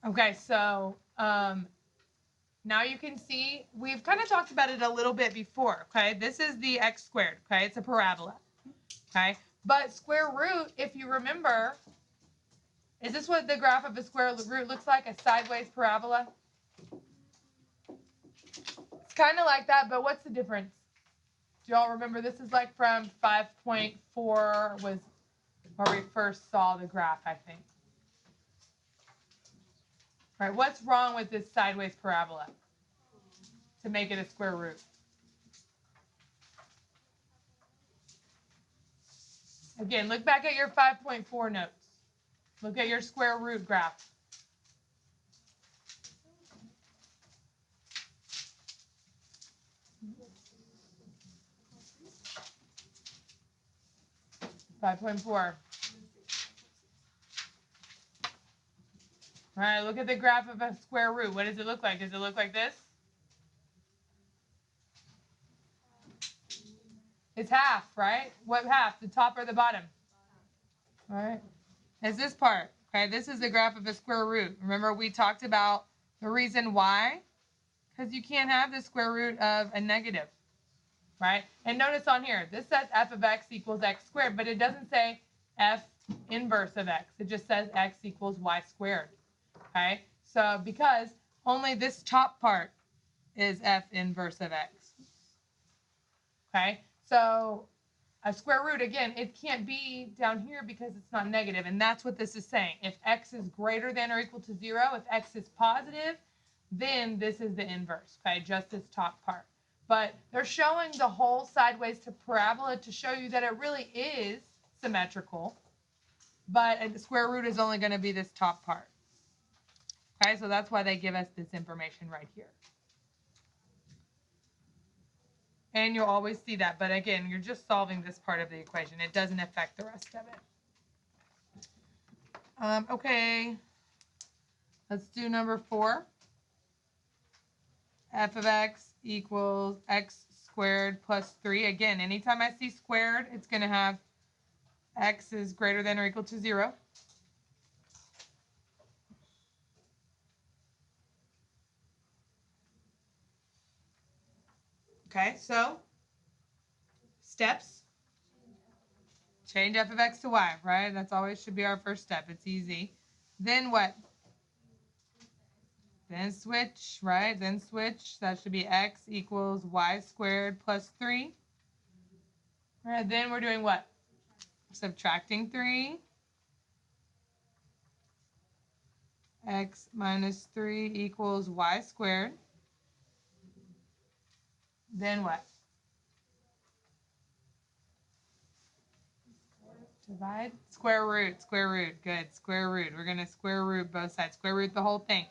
Okay, so now you can see we've kind of talked about it a little bit before. Okay, this is the x squared. Okay, it's a parabola. Okay, but square root, if you remember, is this what the graph of a square root looks like? A sideways parabola? It's kind of like that, but what's the difference? Do y'all remember this is like from 5.4 was where we first saw the graph, I think. Right, what's wrong with this sideways parabola to make it a square root? Again, look back at your 5.4 notes. Look at your square root graph. Five point four. All right, look at the graph of a square root. What does it look like? Does it look like this? It's half, right? What half? The top or the bottom? All right. It's this part. Okay, this is the graph of a square root. Remember we talked about the reason why? Because you can't have the square root of a negative, right? And notice on here, this says f of x equals x squared, but it doesn't say f inverse of x. It just says x equals y squared, okay? So because only this top part is f inverse of x, okay? So a square root, again, it can't be down here because it's not negative, and that's what this is saying. If x is greater than or equal to 0, if x is positive, then this is the inverse, okay, just this top part. But they're showing the whole sideways to parabola to show you that it really is symmetrical, but the square root is only going to be this top part. Okay, so that's why they give us this information right here. And you'll always see that, but again, you're just solving this part of the equation. It doesn't affect the rest of it. Okay, let's do number 4. F of x equals x squared plus 3. Again, anytime I see squared, it's going to have x is greater than or equal to 0. Okay, so steps. Change f of x to y, right? That's always should be our first step. It's easy. Then what? Then switch, right? Then switch. That should be x equals y squared plus 3. All right, then we're doing what? Subtracting 3. X minus 3 equals y squared. Then what? Divide. Square root. Square root. Good. Square root. We're going to square root both sides. Square root the whole thing.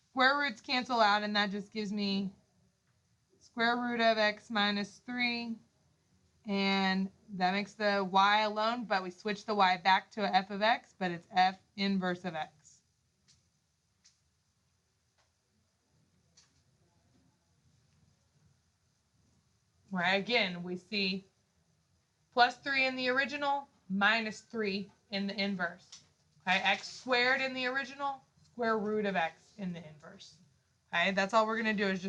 Square roots cancel out, and that just gives me square root of x minus 3. And that makes the y alone, but we switch the y back to a f of x, but it's f inverse of x. Right, again, we see plus 3 in the original, minus 3 in the inverse. Okay, x squared in the original, square root of x in the inverse. Okay, that's all we're going to do is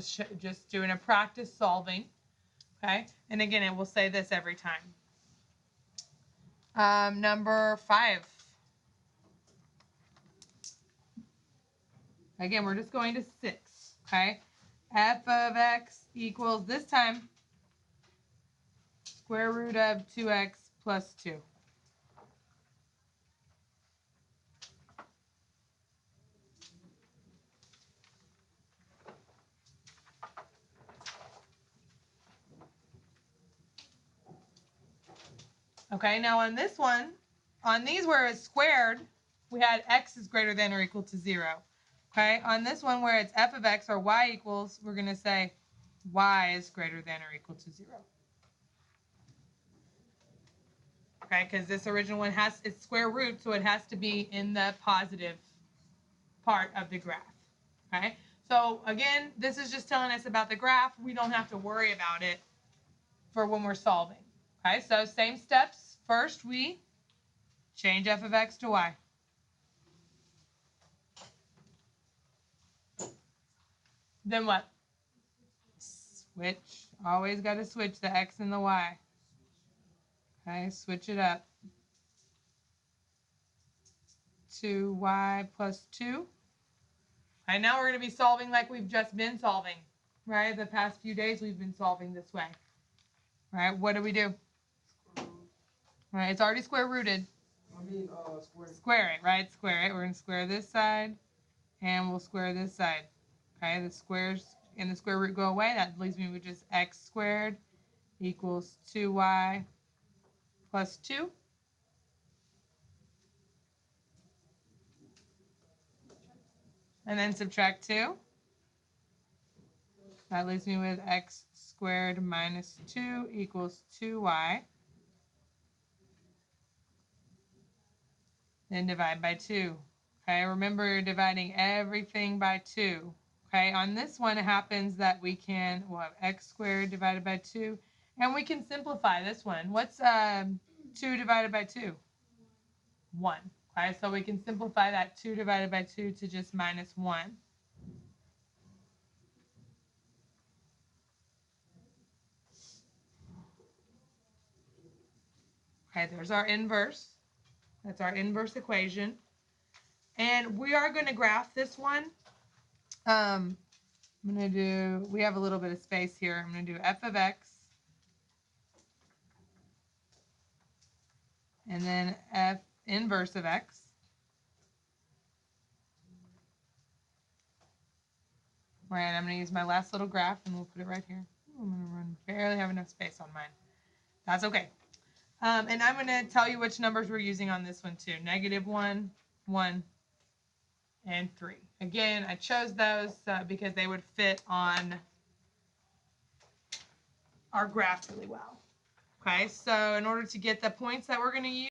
just doing a practice solving. Okay, and again, it will say this every time. Number 5. Again, we're just going to 6. Okay, f of x equals this time square root of 2x plus 2. Okay, now on this one, on these where it's squared, we had x is greater than or equal to 0. Okay, on this one where it's f of x or y equals, we're going to say y is greater than or equal to 0. Okay, because this original one has its square root, so it has to be in the positive part of the graph. Okay, so again, this is just telling us about the graph. We don't have to worry about it for when we're solving. Okay, so same steps. First, we change f of x to y. Then what? Switch. Always got to switch the X and the Y. Okay, switch it up. 2y plus 2. All right, now we're going to be solving like we've just been solving, right? The past few days we've been solving this way. All right, what do we do? All right, it's already square rooted. Square it, right? Square it. We're going to square this side, and we'll square this side. Okay, the squares in the square root go away. That leaves me with just x squared equals 2y plus 2. And then subtract 2. That leaves me with x squared minus 2 equals 2y. Then divide by 2. Okay, remember dividing everything by 2. Okay, on this one it happens that we'll have x squared divided by 2. And we can simplify this one. What's 2 divided by 2? 1. Okay, so we can simplify that 2 divided by 2 to just minus 1. Okay, there's our inverse. That's our inverse equation. And we are going to graph this one. We have a little bit of space here. I'm going to do f of x. And then f inverse of x. Right, I'm going to use my last little graph and we'll put it right here. I'm going to barely have enough space on mine. That's okay. And I'm going to tell you which numbers we're using on this one too. -1, 1, and 3. Again, I chose those because they would fit on our graph really well. Okay, so in order to get the points that we're going to use,